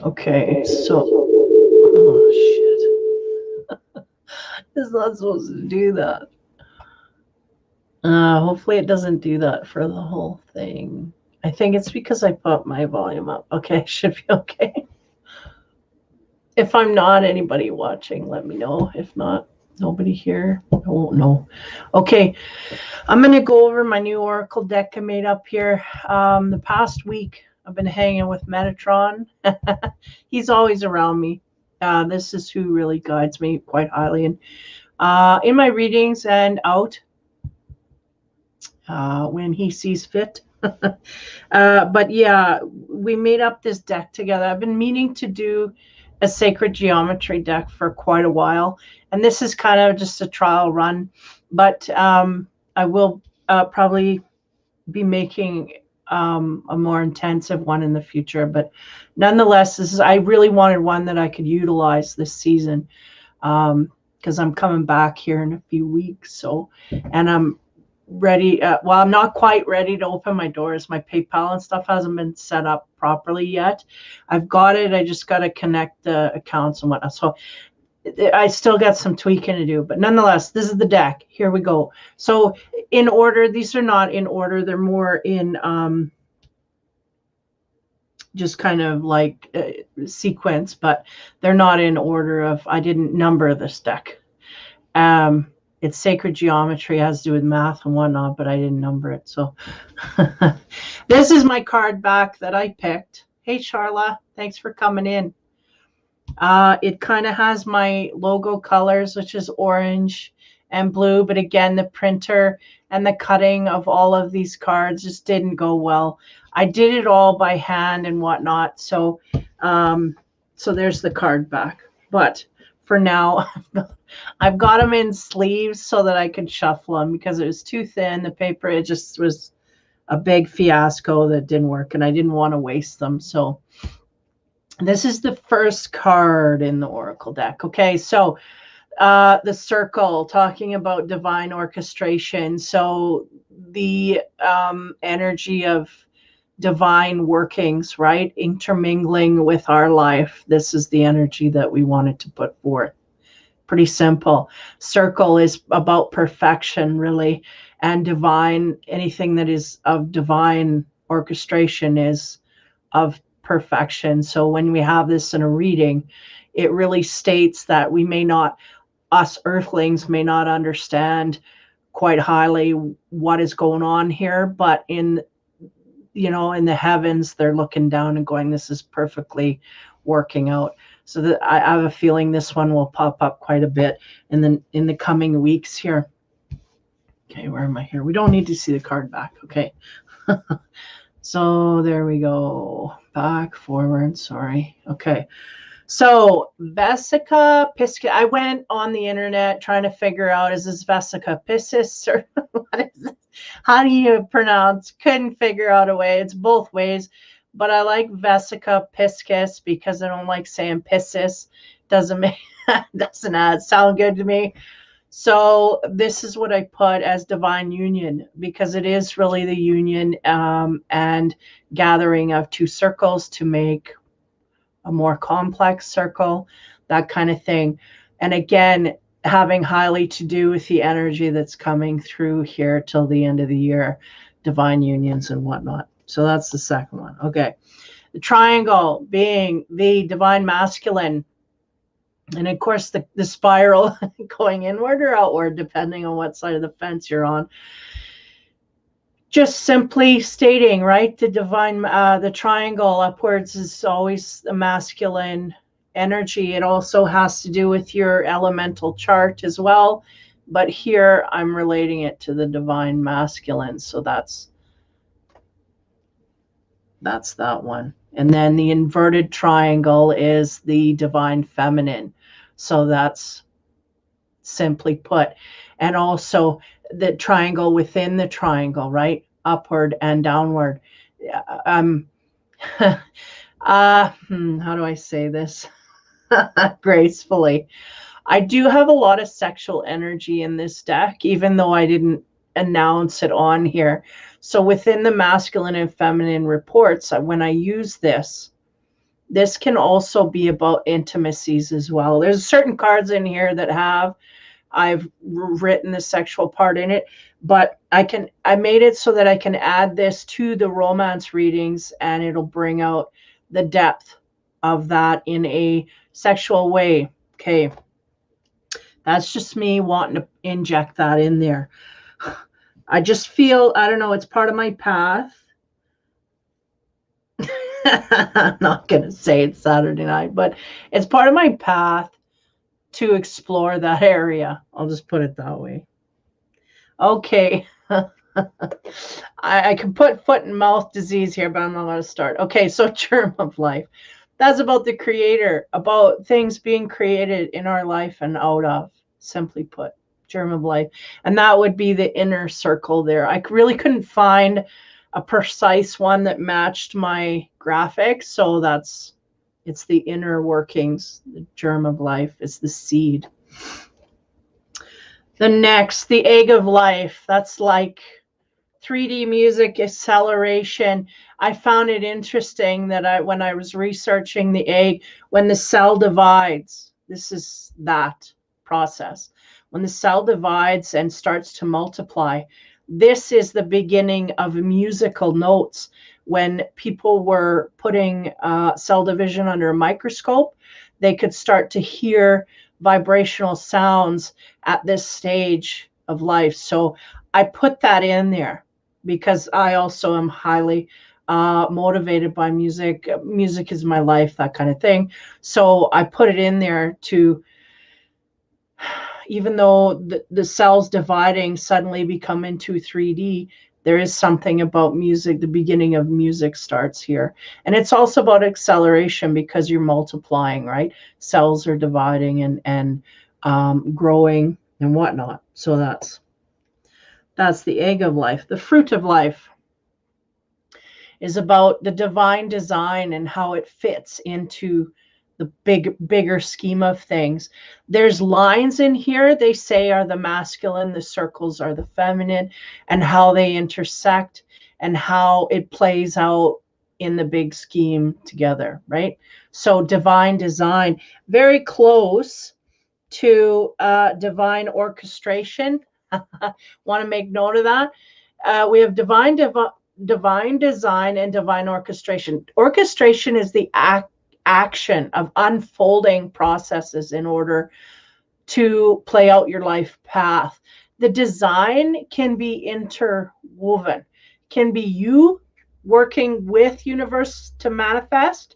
Okay, so, oh shit. It's not supposed to do that. Hopefully it doesn't do that for the whole thing. I think it's because I put my volume up. Okay, should be okay. If I'm not, anybody watching, let me know. If not, nobody here, I won't know. Okay, I'm going to go over my new Oracle deck I made up here. The past week, I've been hanging with Metatron. He's always around me. This is who really guides me quite highly in my readings and out when he sees fit. But yeah, we made up this deck together. I've been meaning to do a sacred geometry deck for quite a while, and this is kind of just a trial run, but I will probably be making a more intensive one in the future. But nonetheless, I really wanted one that I could utilize this season, because I'm coming back here in a few weeks. So, and I'm ready. Well, I'm not quite ready to open my doors. My PayPal and stuff hasn't been set up properly yet. I've got it. I just got to connect the accounts and whatnot. So I still got some tweaking to do, but nonetheless, this is the deck. Here we go. So in order, these are not in order. They're more in just kind of like sequence, but they're not in order of, I didn't number this deck. It's sacred geometry, has to do with math and whatnot, but I didn't number it. So this is my card back that I picked. Hey, Charla, thanks for coming in. It kind of has my logo colors, which is orange and blue. But again, the printer and the cutting of all of these cards just didn't go well. I did it all by hand and whatnot. So, so there's the card back. But for now, I've got them in sleeves so that I could shuffle them, because it was too thin. The paper, it just was a big fiasco that didn't work, and I didn't want to waste them. So this is the first card in the Oracle deck. Okay, so the circle, talking about divine orchestration. So the energy of divine workings, right? Intermingling with our life. This is the energy that we wanted to put forth. Pretty simple. Circle is about perfection, really, and divine, anything that is of divine orchestration is of perfection. So when we have this in a reading, it really states that we may not, us earthlings may not understand quite highly what is going on here, but in, you know, in the heavens, they're looking down and going, this is perfectly working out. So that I have a feeling this one will pop up quite a bit in the coming weeks here. Okay, where am I here? We don't need to see the card back. Okay. So there we go. Back, forward, sorry. Okay. So Vesica piscis. I went on the internet trying to figure out, is this Vesica piscis or what is this? How do you pronounce? Couldn't figure out a way. It's both ways. But I like Vesica piscis because I don't like saying piscis. Doesn't sound good to me. So this is what I put as divine union, because it is really the union and gathering of two circles to make a more complex circle, that kind of thing. And again, having highly to do with the energy that's coming through here till the end of the year, divine unions and whatnot. So that's the second one. Okay. The triangle being the divine masculine. And of course, the spiral going inward or outward, depending on what side of the fence you're on. Just simply stating, right, the divine, the triangle upwards is always the masculine energy. It also has to do with your elemental chart as well. But here I'm relating it to the divine masculine. So that's that one. And then the inverted triangle is the divine feminine. So that's simply put. And also the triangle within the triangle, right? Upward and downward. How do I say this gracefully? I do have a lot of sexual energy in this deck, even though I didn't announce it on here. So within the masculine and feminine reports, when I use this, This can also be about intimacies as well. There's certain cards in here that I've written the sexual part in it, but I made it so that I can add this to the romance readings, and it'll bring out the depth of that in a sexual way. Okay. That's just me wanting to inject that in there. I just feel, I don't know, it's part of my path. I'm not going to say it's Saturday night, but it's part of my path to explore that area. I'll just put it that way. Okay. I can put foot and mouth disease here, but I'm not going to start. Okay, so germ of life. That's about the creator, about things being created in our life and out of, simply put, germ of life. And that would be the inner circle there. I really couldn't find a precise one that matched my graphics. So it's the inner workings, the germ of life. It's the seed. The next, the egg of life. That's like 3D music acceleration. I found it interesting that when I was researching the egg, when the cell divides, this is that process. When the cell divides and starts to multiply, this is the beginning of musical notes. When people were putting cell division under a microscope, they could start to hear vibrational sounds at this stage of life. So I put that in there because I also am highly motivated by music. Music is my life, that kind of thing. So I put it in there to, even though the cells dividing suddenly become into 3D, there is something about music. The beginning of music starts here. And it's also about acceleration because you're multiplying, right? Cells are dividing and growing and whatnot. So that's the egg of life. The fruit of life is about the divine design and how it fits into the bigger scheme of things. There's lines in here they say are the masculine, the circles are the feminine, and how they intersect and how it plays out in the big scheme together, right? So divine design, very close to divine orchestration. Want to make note of that. We have divine design and divine orchestration. Orchestration is the action of unfolding processes in order to play out your life path. The design can be interwoven, can be you working with universe to manifest,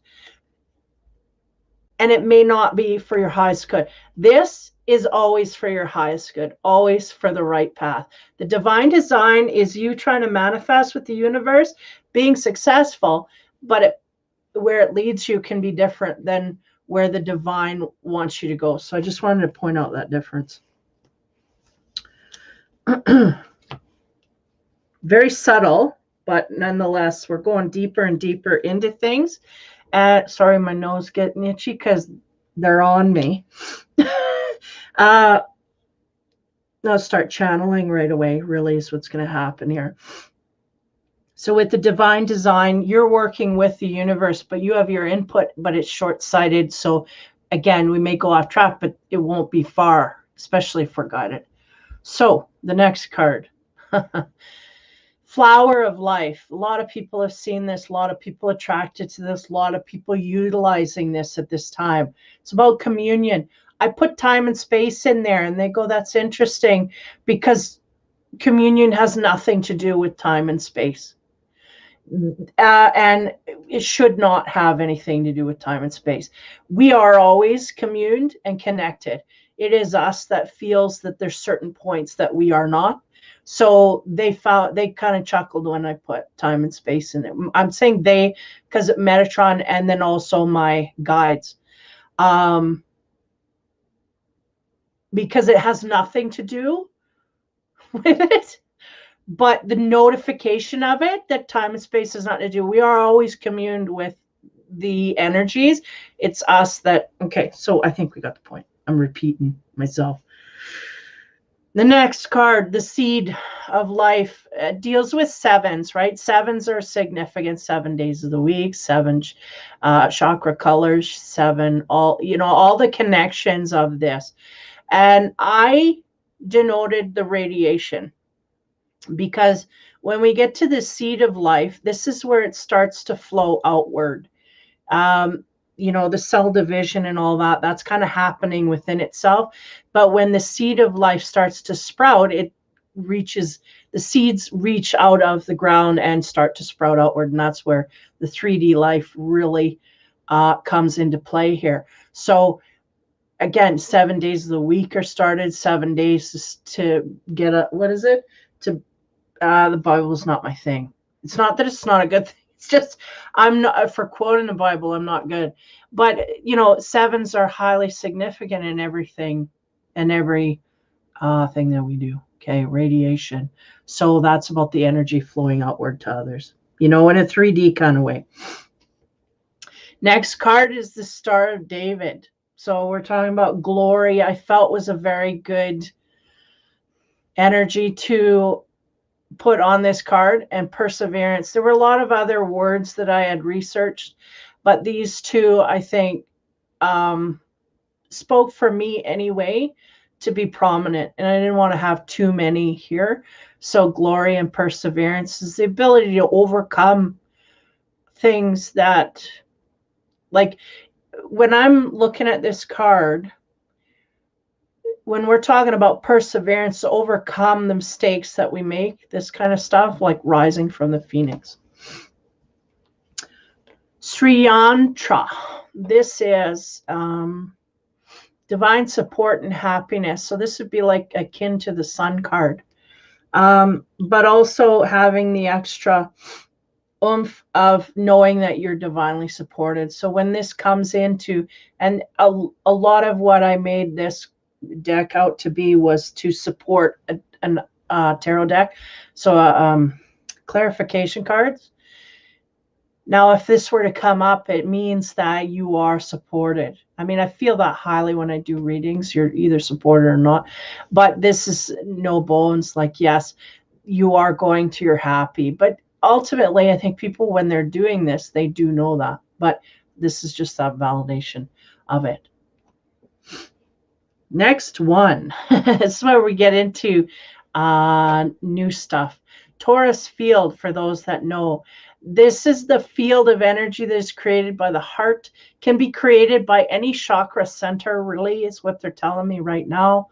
and it may not be for your highest good. This is always for your highest good, always for the right path. The divine design is you trying to manifest with the universe, being successful, but where it leads you can be different than where the divine wants you to go. So I just wanted to point out that difference. Very subtle, but nonetheless, we're going deeper and deeper into things. Sorry, my nose getting itchy because they're on me. I'll start channeling right away, really is what's going to happen here. So with the divine design, you're working with the universe, but you have your input, but it's short-sighted. So again, we may go off track, but it won't be far, especially if we're guided. So the next card, Flower of Life. A lot of people have seen this. A lot of people attracted to this. A lot of people utilizing this at this time. It's about communion. I put time and space in there, and they go, that's interesting, because communion has nothing to do with time and space. And it should not have anything to do with time and space. We are always communed and connected. It is us that feels that there's certain points that we are not. So they kind of chuckled when I put time and space in it. I'm saying they because Metatron and then also my guides. Because it has nothing to do with it. But the notification of it, that time and space has nothing to do. We are always communed with the energies. It's us that, okay, so I think we got the point. I'm repeating myself. The next card, the seed of life, deals with sevens, right? Sevens are significant, 7 days of the week, seven chakra colors, seven, all, all the connections of this. And I denoted the radiation because when we get to the seed of life, this is where it starts to flow outward. Um, the cell division and all that, that's kind of happening within itself. But when the seed of life starts to sprout, the seeds reach out of the ground and start to sprout outward. And that's where the 3D life really comes into play here. So again, 7 days of the week are started, 7 days to get what is it? The Bible's not my thing. It's not that it's not a good thing. It's just I'm not, for quoting the Bible, I'm not good. But sevens are highly significant in everything and every thing that we do. Okay, radiation. So that's about the energy flowing outward to others, in a 3D kind of way. Next card is the Star of David. So we're talking about glory. I felt was a very good energy to put on this card, and perseverance. There were a lot of other words that I had researched, but these two, I think, spoke for me anyway to be prominent, and I didn't want to have too many here. So glory and perseverance is the ability to overcome things that, like, when I'm looking at this card, when we're talking about perseverance, to overcome the mistakes that we make, this kind of stuff, like rising from the phoenix. Sriantra. This is divine support and happiness. So this would be like akin to the sun card. But also having the extra oomph of knowing that you're divinely supported. So when this comes into, and a lot of what I made this deck out to be was to support a tarot deck. So clarification cards. Now, if this were to come up, it means that you are supported. I mean, I feel that highly when I do readings. You're either supported or not. But this is no bones. Like, yes, you are going to, you're happy. But ultimately, I think people, when they're doing this, they do know that. But this is just that validation of it. Next one. This is where we get into new stuff. Taurus Field, for those that know. This is the field of energy that is created by the heart, can be created by any chakra center, really, is what they're telling me right now,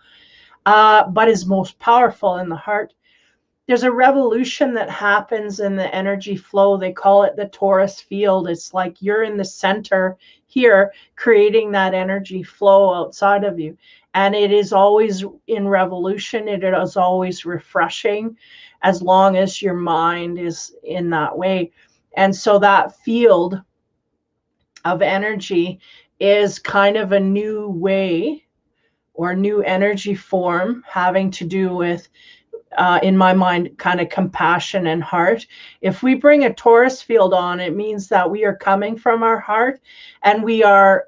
but is most powerful in the heart. There's a revolution that happens in the energy flow. They call it the Taurus Field. It's like you're in the center here, creating that energy flow outside of you. And it is always in revolution. It is always refreshing, as long as your mind is in that way. And so that field of energy is kind of a new way or new energy form having to do with, in my mind, kind of compassion and heart. If we bring a Taurus field on, it means that we are coming from our heart, and we are,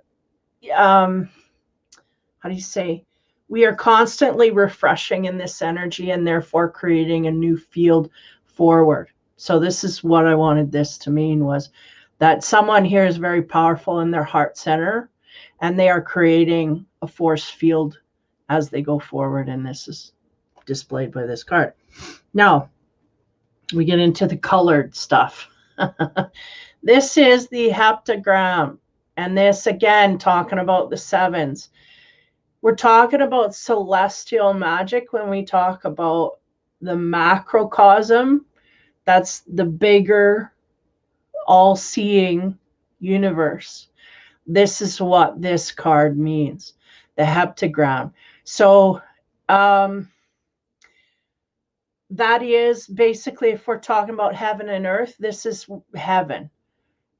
how do you say, we are constantly refreshing in this energy, and therefore creating a new field forward. So this is what I wanted this to mean, was that someone here is very powerful in their heart center, and they are creating a force field as they go forward. And this is displayed by this card. Now we get into the colored stuff. This is the heptagram, and this, again, talking about the sevens. We're talking about celestial magic when we talk about the macrocosm. That's the bigger, all-seeing universe. This is what this card means, the heptagram. So that is basically, if we're talking about heaven and earth, this is heaven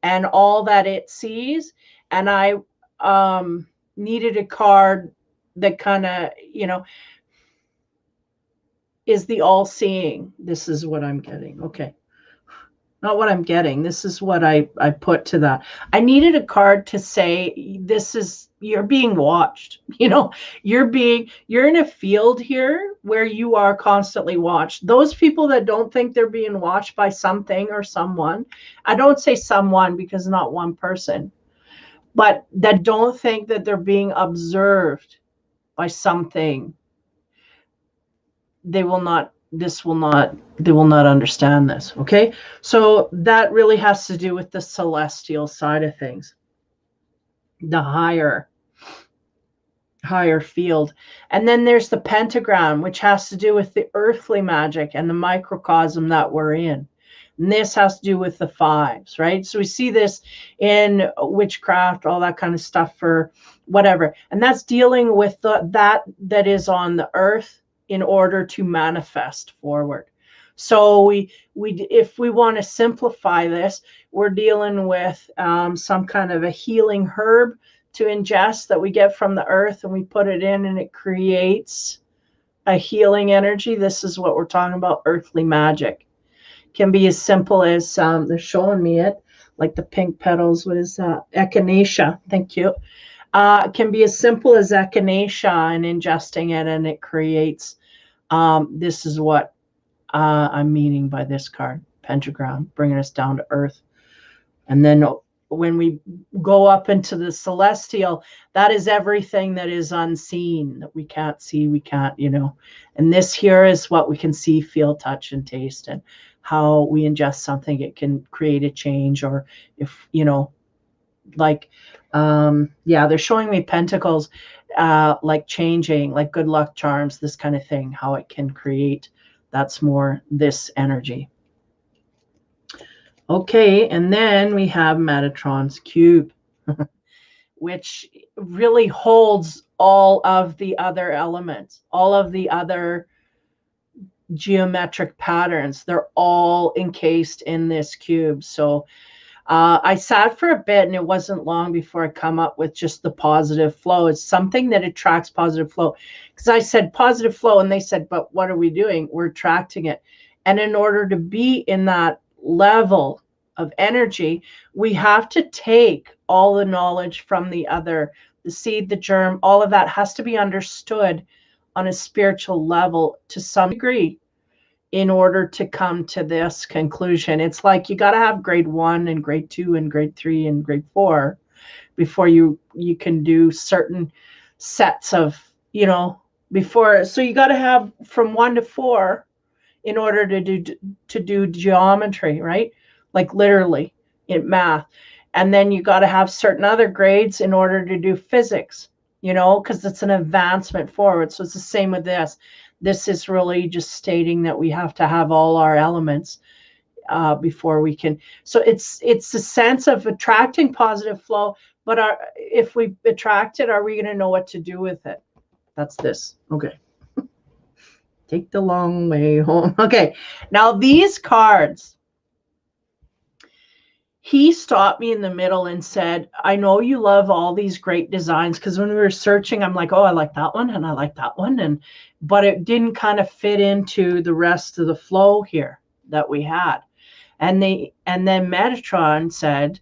and all that it sees. And I needed a card that kind of, is the all-seeing. This is what I'm getting. Okay. not what I'm getting. This is what I put to that. I needed a card to say, this is, you're being watched. You know, you're in a field here where you are constantly watched. Those people that don't think they're being watched by something or someone, I don't say someone because not one person, but that don't think that they're being observed by something, they will not understand this. Okay, so that really has to do with the celestial side of things, the higher field. And then there's the pentagram, which has to do with the earthly magic and the microcosm that we're in. And this has to do with the fives, right? So we see this in witchcraft, all that kind of stuff for whatever. And that's dealing with that is on the earth in order to manifest forward. So we if we want to simplify this, we're dealing with some kind of a healing herb to ingest that we get from the earth, and we put it in and it creates a healing energy. This is what we're talking about, earthly magic. Can be as simple as they're showing me it, like the pink petals. What is that? Echinacea. Thank you. It can be as simple as echinacea and ingesting it, and it creates. This is what I'm meaning by this card, pentagram, bringing us down to earth. And then when we go up into the celestial, that is everything that is unseen, that we can't see, we can't, you know. And this here is what we can see, feel, touch, and taste, and how we ingest something, it can create a change. Or if, you know, like, yeah, they're showing me pentacles, like changing, like good luck charms, this kind of thing, how it can create. That's more this energy. Okay, and then we have Metatron's cube, which really holds all of the other elements, all of the other geometric patterns. They're all encased in this cube. So I sat for a bit, and it wasn't long before I come up with just the positive flow. It's something that attracts positive flow. Because I said positive flow, and they said, but what are we doing? We're attracting it. And in order to be in that level of energy, we have to take all the knowledge from the other, the seed, the germ, all of that has to be understood on a spiritual level to some degree in order to come to this conclusion. It's like you got to have grade 1 and grade 2 and grade 3 and grade 4 before you can do certain sets of, you know, before. So you got to have from 1 to 4 in order to do geometry, right? Like literally in math. And then you got to have certain other grades in order to do physics, you know, because it's an advancement forward. So it's the same with this. This is really just stating that we have to have all our elements before we can. So it's the sense of attracting positive flow, but if we attract it, are we going to know what to do with it? That's this. Okay. Take the long way home. Okay. Now these cards, he stopped me in the middle and said, I know you love all these great designs, because when we were searching, I'm like, oh, I like that one and I like that one, but it didn't kind of fit into the rest of the flow here that we had. And then Metatron said,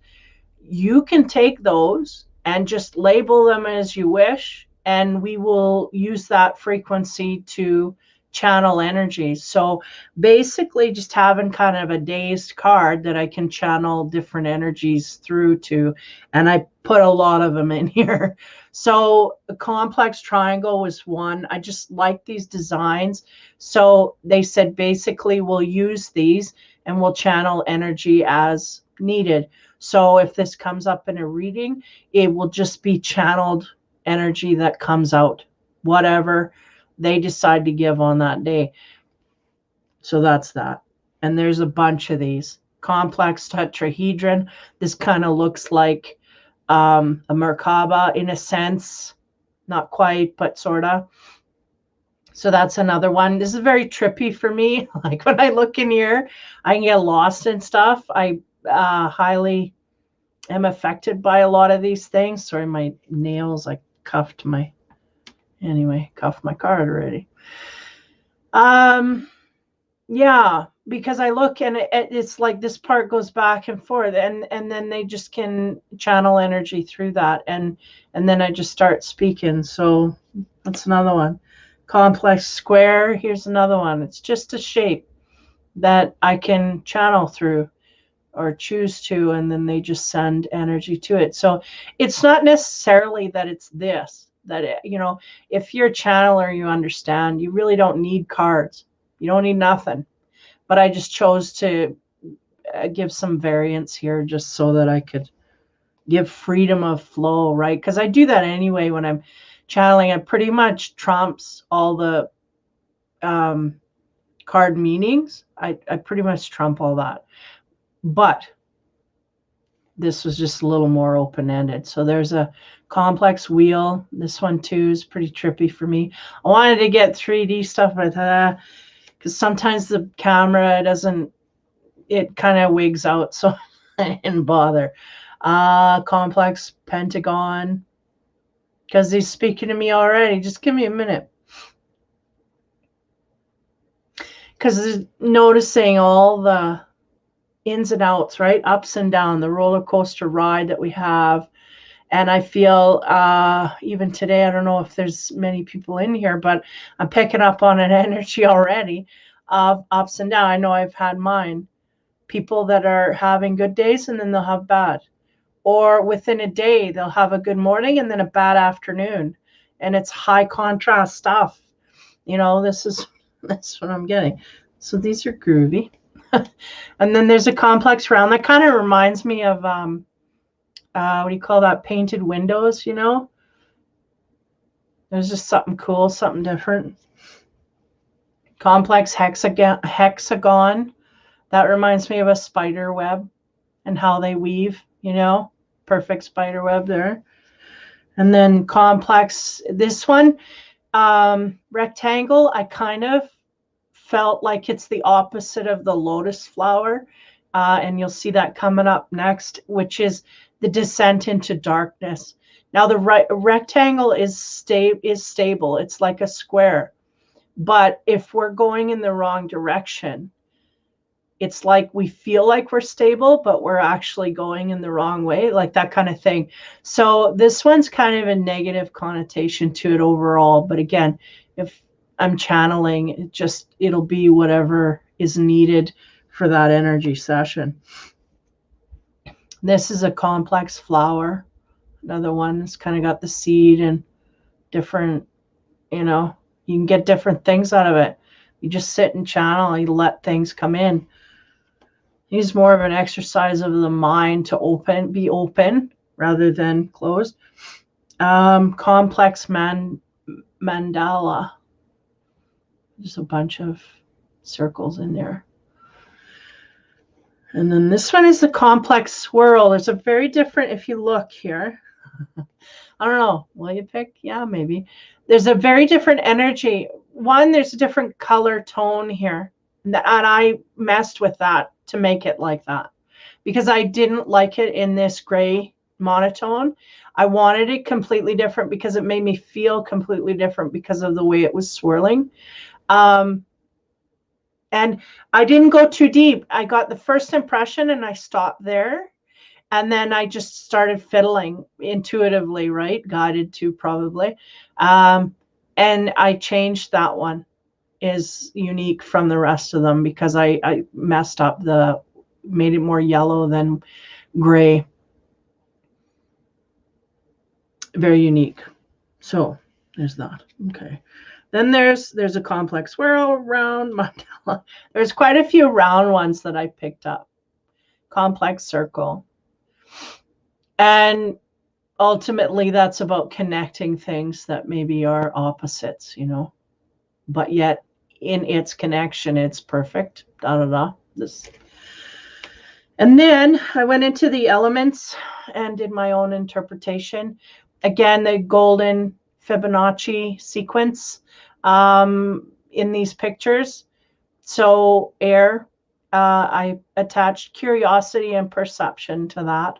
you can take those and just label them as you wish, and we will use that frequency to channel energy. So basically just having kind of a dazed card that I can channel different energies through to, and I put a lot of them in here. So a complex triangle was one. I just like these designs. So they said basically we'll use these and we'll channel energy as needed. So if this comes up in a reading, it will just be channeled energy that comes out, whatever they decide to give on that day. So that's that. And there's a bunch of these. Complex tetrahedron. This kind of looks like a Merkaba in a sense. Not quite, but sort of. So that's another one. This is very trippy for me. Like when I look in here, I can get lost in stuff. I highly am affected by a lot of these things. Sorry, my nails, I cuffed my... Anyway, cuffed my card already. Yeah, because I look and it's like this part goes back and forth, and then they just can channel energy through that, and then I just start speaking. So that's another one. Complex square. Here's another one. It's just a shape that I can channel through or choose to, and then they just send energy to it. So it's not necessarily that it's this, that it, you know, if you're a channeler, you understand, you really don't need cards. You don't need nothing. But I just chose to give some variance here just so that I could give freedom of flow, right? Because I do that anyway when I'm channeling. It pretty much trumps all the card meanings. I pretty much trump all that. But this was just a little more open-ended. So there's a complex wheel. This one too is pretty trippy for me. I wanted to get 3D stuff, but because sometimes the camera doesn't, it kind of wigs out, so I didn't bother. Complex pentagon, because he's speaking to me already. Just give me a minute. Because noticing all the ins and outs, right? Ups and down, the roller coaster ride that we have. And I feel even today, I don't know if there's many people in here, but I'm picking up on an energy already of ups and downs. I know I've had mine. People that are having good days and then they'll have bad. Or within a day, they'll have a good morning and then a bad afternoon. And it's high contrast stuff. You know, that's what I'm getting. So these are groovy. And then there's a complex round that kind of reminds me of what do you call that? Painted windows, you know? There's just something cool, something different. Complex hexagon. That reminds me of a spider web and how they weave, you know? Perfect spider web there. And then complex, this one, rectangle, I kind of felt like it's the opposite of the lotus flower. And you'll see that coming up next, which is the descent into darkness. Now the rectangle is stable. It's like a square. But if we're going in the wrong direction, it's like we feel like we're stable, but we're actually going in the wrong way, like that kind of thing. So this one's kind of a negative connotation to it overall. But again, if I'm channeling, it'll be whatever is needed for that energy session. This is a complex flower. Another one that's kind of got the seed and different, you know, you can get different things out of it. You just sit and channel, you let things come in. Use more of an exercise of the mind to be open rather than closed. Complex mandala. There's a bunch of circles in there. And then this one is the complex swirl. There's a very different, if you look here, I don't know, will you pick? Yeah, maybe. There's a very different energy. One, there's a different color tone here. And I messed with that to make it like that because I didn't like it in this gray monotone. I wanted it completely different because it made me feel completely different because of the way it was swirling. And I didn't go too deep. I got the first impression and I stopped there. And then I just started fiddling intuitively, right? Guided to probably. And I changed that one. Is unique from the rest of them because I messed up made it more yellow than gray. Very unique. So there's that. Okay. Then there's a complex swirl, round, mandala. There's quite a few round ones that I picked up. Complex circle. And ultimately that's about connecting things that maybe are opposites, you know, but yet in its connection, it's perfect. This. And then I went into the elements and did my own interpretation. Again, the golden Fibonacci sequence in these pictures. So air, I attached curiosity and perception to that.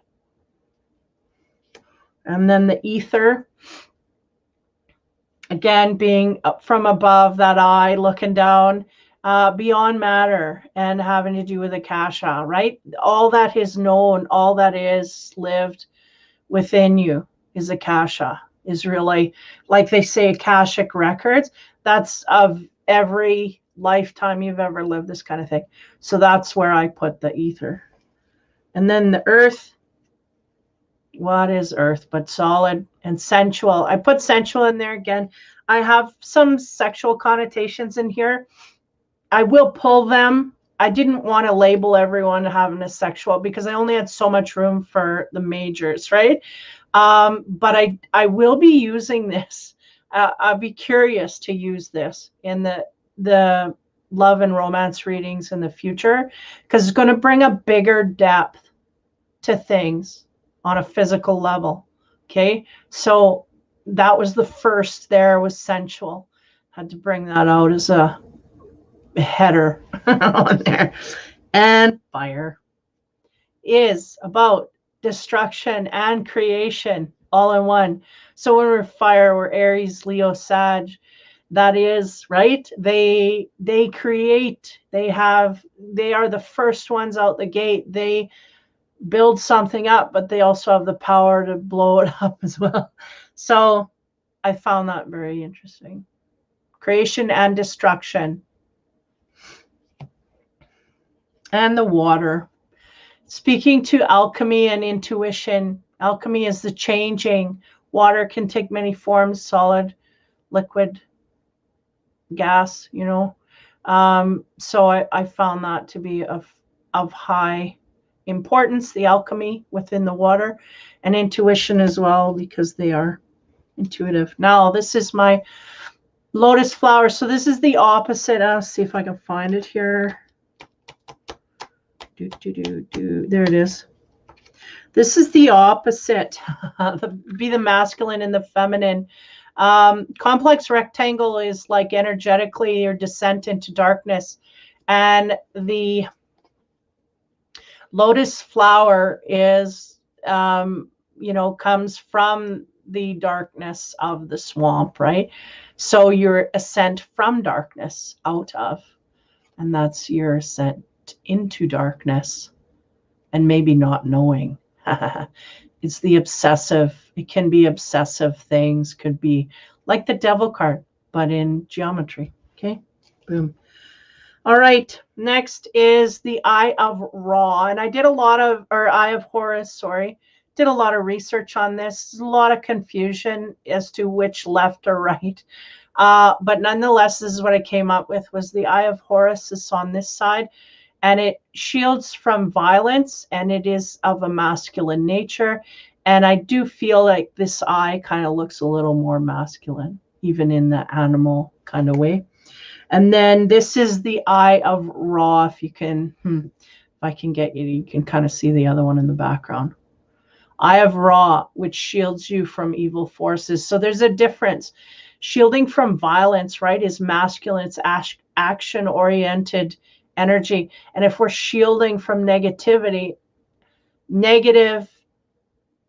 And then the ether, again, being up from above that eye, looking down, beyond matter and having to do with Akasha, right? All that is known, all that is lived within you is Akasha, is really, like they say, Akashic records. That's of every lifetime you've ever lived, this kind of thing. So that's where I put the ether. And then the earth. What is earth but solid and sensual? I put sensual in there again. I have some sexual connotations in here. I will pull them. I didn't want to label everyone having a sexual because I only had so much room for the majors, right? But I will be using this. I'll be curious to use this in the love and romance readings in the future, because it's going to bring a bigger depth to things on a physical level. Okay, so that was the first. There was sensual. Had to bring that out as a header on there. And fire is about destruction and creation all in one. So when we're fire, we're Aries, Leo, Sag. That is right. They create. They are the first ones out the gate. They build something up, but they also have the power to blow it up as well. So I found that very interesting. Creation and destruction. And the water. Speaking to alchemy and intuition. Alchemy is the changing. Water can take many forms, solid, liquid, gas, you know. So I found that to be of high importance, the alchemy within the water, and intuition as well, because they are intuitive. Now, this is my lotus flower. So this is the opposite. I'll see if I can find it here. There it is. This is the opposite. Be the masculine and the feminine. Complex rectangle is like energetically your descent into darkness. And the lotus flower is, comes from the darkness of the swamp, right? So your ascent from darkness out of, and that's your ascent into darkness, and maybe not knowing. It's the obsessive. It can be obsessive things, could be like the devil card, but in geometry. Okay, boom. All right, next is the Eye of Ra, and I did a lot of, or Eye of Horus, sorry, did a lot of research on this. There's a lot of confusion as to which left or right, but nonetheless, this is what I came up with, was the Eye of Horus is on this side, and it shields from violence, and it is of a masculine nature, and I do feel like this eye kind of looks a little more masculine, even in the animal kind of way. And then this is the Eye of Ra. If you can, if I can get you, you can kind of see the other one in the background. Eye of Ra, which shields you from evil forces. So there's a difference. Shielding from violence, right, is masculine. It's action-oriented energy. And if we're shielding from negativity, negative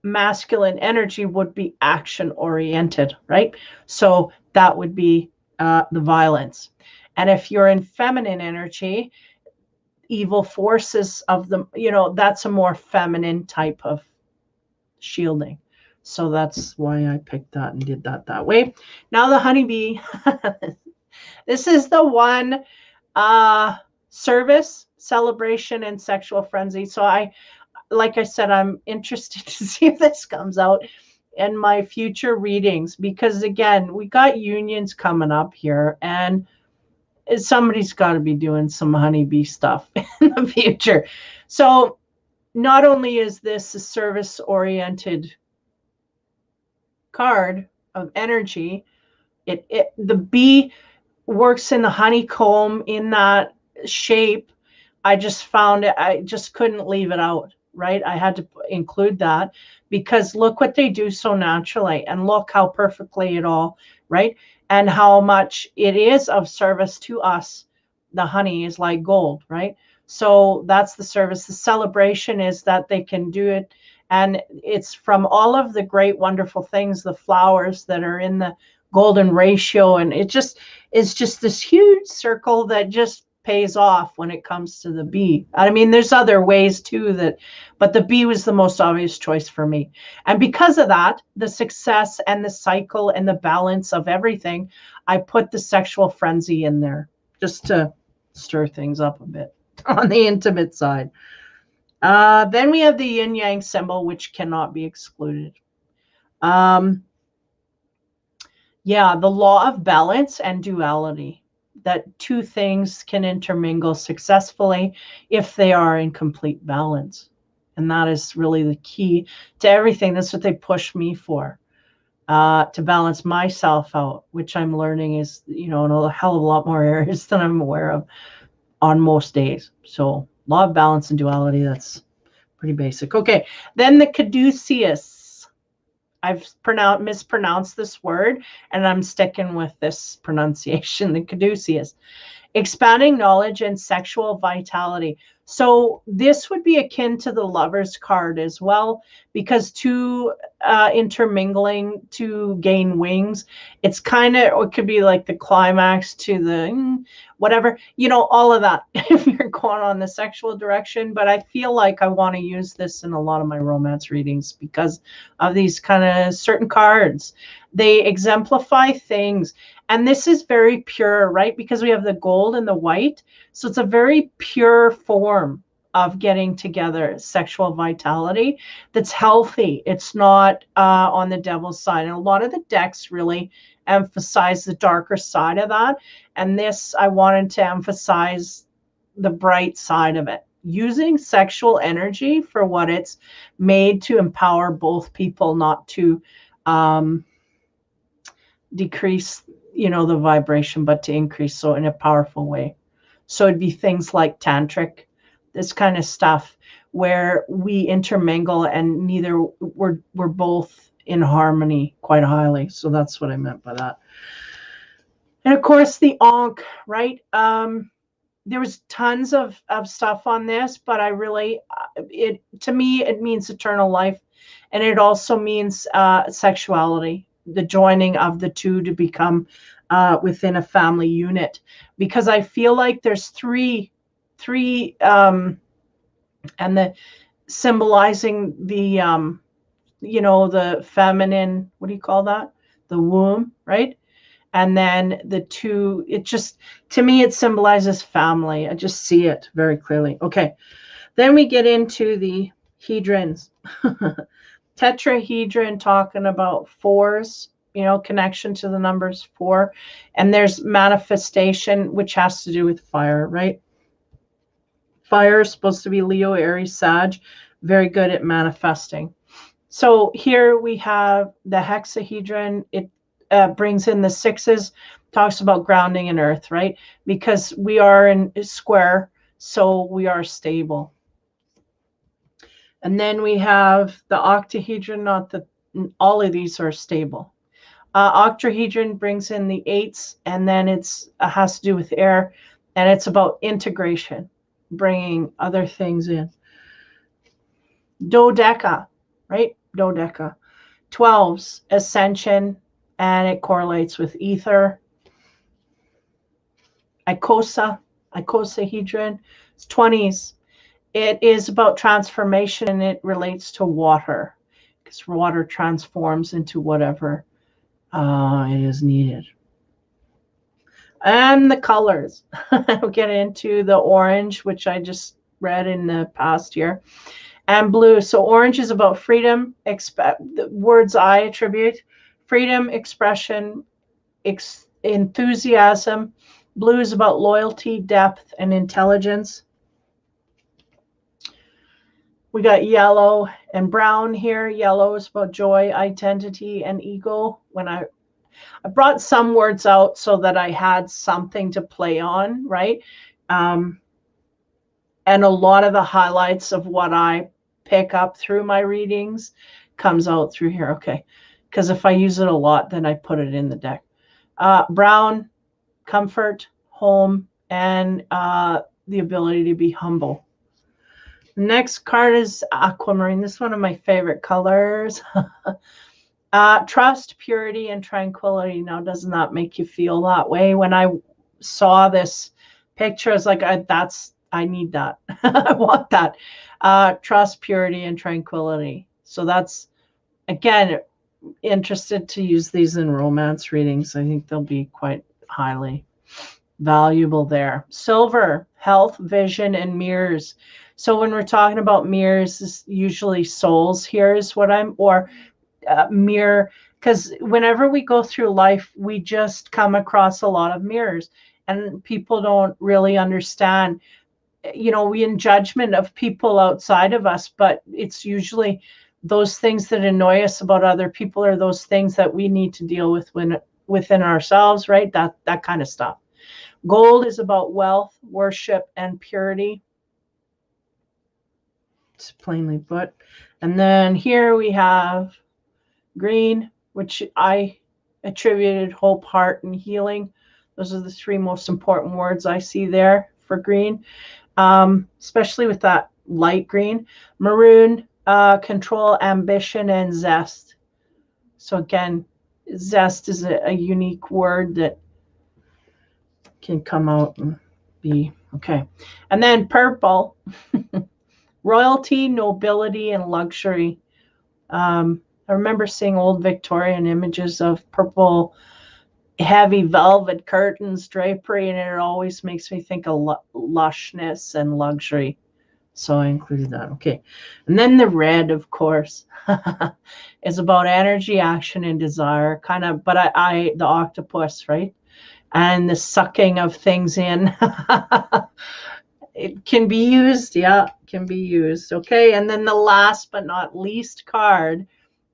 masculine energy would be action-oriented, right? So that would be the violence. And if you're in feminine energy, evil forces of the, that's a more feminine type of shielding. So that's why I picked that and did that way. Now the honeybee. This is the one, service, celebration, and sexual frenzy. So like I said, I'm interested to see if this comes out in my future readings, because again, we got unions coming up here, and somebody's got to be doing some honeybee stuff in the future. So not only is this a service-oriented card of energy, the bee works in the honeycomb in that shape. I just found it, I just couldn't leave it out, right? I had to include that, because look what they do so naturally, and look how perfectly it all, right? And how much it is of service to us. The honey is like gold, right? So that's the service. The celebration is that they can do it. And it's from all of the great, wonderful things, the flowers that are in the golden ratio. And it's just this huge circle that just pays off when it comes to the bee. I mean, there's other ways too but the bee was the most obvious choice for me. And because of that, the success and the cycle and the balance of everything, I put the sexual frenzy in there just to stir things up a bit on the intimate side. Then we have the yin yang symbol, which cannot be excluded. Yeah, the law of balance and duality, that two things can intermingle successfully if they are in complete balance. And that is really the key to everything. That's what they push me for, to balance myself out, which I'm learning is, in a hell of a lot more areas than I'm aware of on most days. So law of balance and duality, that's pretty basic. Okay, then the Caduceus. I've mispronounced this word, and I'm sticking with this pronunciation, the Caduceus. Expanding knowledge and sexual vitality. So this would be akin to the Lover's card as well, because two intermingling to gain wings. It's kind of, it could be like the climax to the whatever, all of that if you're going on the sexual direction. But I feel like I want to use this in a lot of my romance readings because of these kind of certain cards. They exemplify things. And this is very pure, right? Because we have the gold and the white. So it's a very pure form of getting together, sexual vitality that's healthy. It's not on the devil's side. And a lot of the decks really emphasize the darker side of that. And this, I wanted to emphasize the bright side of it, using sexual energy for what it's made to empower both people, not to decrease the vibration, but to increase, so in a powerful way. So it'd be things like tantric, this kind of stuff where we intermingle and we're both in harmony quite highly. So that's what I meant by that. And of course the Ankh, right? There was tons of stuff on this, but I really, to me, it means eternal life. And it also means sexuality, the joining of the two to become within a family unit. Because I feel like there's three, and the symbolizing the, the feminine, what do you call that? The womb, right? And then the two, it just, to me, it symbolizes family. I just see it very clearly. Okay. Then we get into the hedrons. Tetrahedron, talking about fours, connection to the numbers 4. And there's manifestation, which has to do with fire, right? Fire is supposed to be Leo, Aries, Sag. Very good at manifesting. So here we have the hexahedron. It brings in the 6s, talks about grounding in earth, right? Because we are in a square, so we are stable. And then we have the octahedron, all of these are stable. Octahedron brings in the 8s, and then it has to do with air, and it's about integration, bringing other things in. Dodeca, right? Dodeca. 12s, ascension, and it correlates with ether. Icosahedron, it's 20s. It is about transformation, and it relates to water, because water transforms into whatever it is needed. And the colors. We'll get into the orange, which I just read in the past year, and blue. So orange is about freedom, the words I attribute, freedom, expression, enthusiasm. Blue is about loyalty, depth, and intelligence. We got yellow and brown here. Yellow is about joy, identity, and ego. When I brought some words out so that I had something to play on, right? And a lot of the highlights of what I pick up through my readings comes out through here. Okay. Because if I use it a lot, then I put it in the deck. Brown, comfort, home, and the ability to be humble. Next card is Aquamarine. This is one of my favorite colors. Trust, purity, and tranquility. Now, doesn't that make you feel that way? When I saw this picture, I was like, I need that. I want that. Trust, purity, and tranquility. So that's, again, interested to use these in romance readings. I think they'll be quite highly valuable there. Silver, health, vision, and mirrors. So when we're talking about mirrors, this usually souls here is what or mirror, because whenever we go through life, we just come across a lot of mirrors, and people don't really understand. We in judgment of people outside of us, but it's usually those things that annoy us about other people are those things that we need to deal with within ourselves, right? That kind of stuff. Gold is about wealth, worship, and purity. It's plainly put. And then here we have green, which I attributed hope, heart, and healing. Those are the three most important words I see there for green, especially with that light green. Maroon, control, ambition, and zest. So again, zest is a unique word that can come out and be okay. And then purple, royalty, nobility, and luxury. I remember seeing old Victorian images of purple, heavy velvet curtains, drapery, and it always makes me think of lushness and luxury. So I included that. Okay. And then the red, of course, is about energy, action, and desire, kind of, but the octopus, right? And the sucking of things in. It can be used. Yeah, can be used. Okay. And then the last but not least card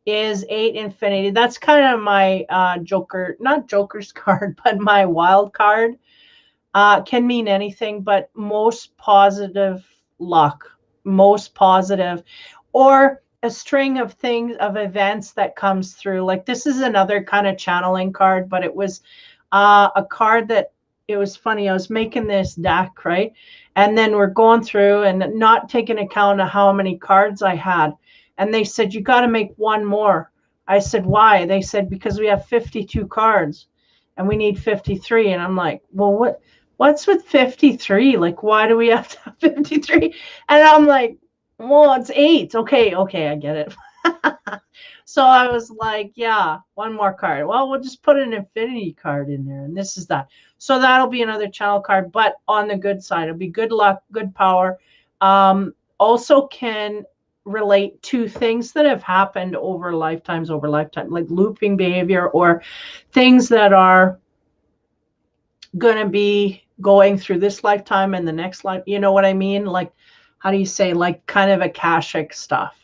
is 8 infinity. That's kind of my joker, not joker's card, but my wild card. Can mean anything, but most positive luck, most positive, or a string of things, of events that comes through. Like this is another kind of channeling card, but it was a card that, it was funny. I was making this deck, right? And then we're going through and not taking account of how many cards I had. And they said, you got to make one more. I said, why? They said, because we have 52 cards and we need 53. And I'm like, well, what's with 53? Like, why do we have to have 53? And I'm like, well, it's 8. Okay, I get it. So I was like, yeah, one more card. Well, we'll just put an infinity card in there. And this is that. So that'll be another channel card, but on the good side. It'll be good luck, good power. Also can relate to things that have happened over lifetimes, like looping behavior or things that are going to be going through this lifetime and the next life. You know what I mean? Like, how do you say, like kind of Akashic stuff.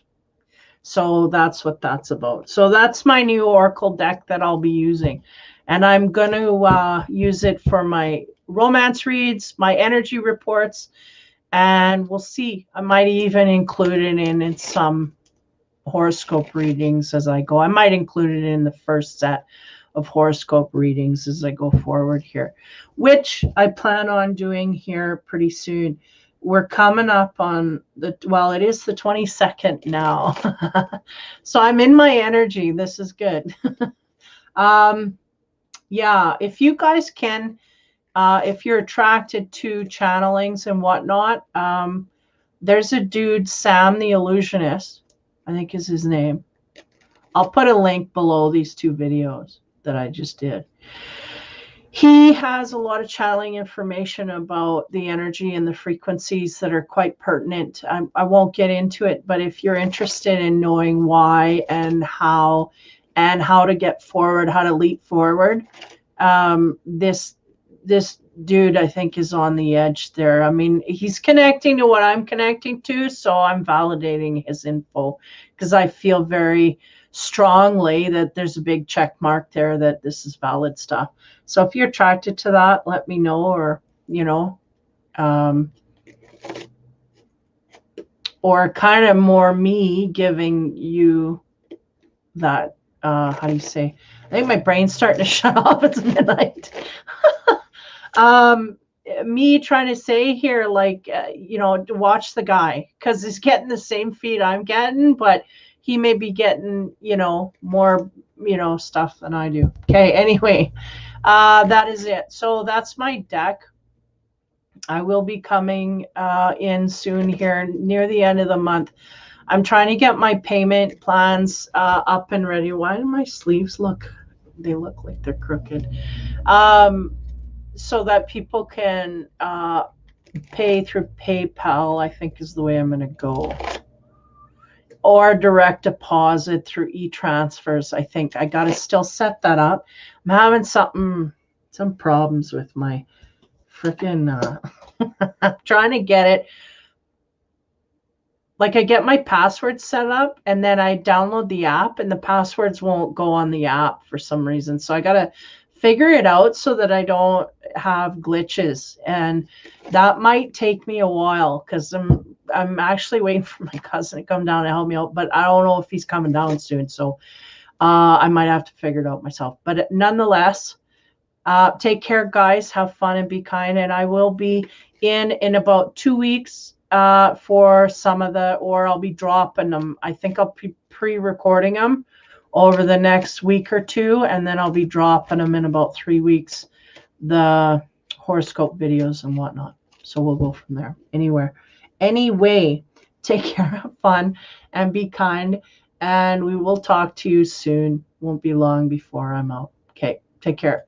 So that's what that's about. So that's my new Oracle deck that I'll be using. And I'm going to use it for my romance reads, my energy reports, and we'll see. I might even include it in some horoscope readings as I go. I might include it in the first set of horoscope readings as I go forward here, which I plan on doing here pretty soon. We're coming up on it is the 22nd now. So I'm in my energy. This is good. Yeah, if you guys can, if you're attracted to channelings and whatnot, there's a dude, Sam the Illusionist, I think is his name. I'll put a link below these 2 videos that I just did. He has a lot of channeling information about the energy and the frequencies that are quite pertinent. I won't get into it, but if you're interested in knowing why and how to get forward, how to leap forward, this dude, I think, is on the edge there. I mean, he's connecting to what I'm connecting to, so I'm validating his info because I feel very strongly that there's a big check mark there that this is valid stuff. So if you're attracted to that, let me know, or, you know, or kind of more me giving you that, how do you say? I think my brain's starting to shut off. It's midnight. Me trying to say here, like, you know, to watch the guy because he's getting the same feed I'm getting, but he may be getting, you know, more stuff than I do. Okay, anyway, that is it. So that's my deck. I will be coming in soon here near the end of the month. I'm trying to get my payment plans up and ready. Why do my sleeves look like they're crooked? So that people can pay through PayPal, I think is the way I'm going to go. Or direct deposit through e-transfers. I think I got to still set that up. I'm having some problems with my freaking trying to get it. Like, I get my password set up and then I download the app and the passwords won't go on the app for some reason. So I got to figure it out so that I don't have glitches. And that might take me a while because I'm actually waiting for my cousin to come down to help me out, but I don't know if he's coming down soon. So I might have to figure it out myself. But nonetheless, take care, guys. Have fun and be kind. And I will be in about 2 weeks for some of or I'll be dropping them. I think I'll be pre-recording them over the next week or two, and then I'll be dropping them in about 3 weeks, the horoscope videos and whatnot. So we'll go from there. Anyway, take care, have fun, and be kind. And we will talk to you soon. Won't be long before I'm out. Okay, take care.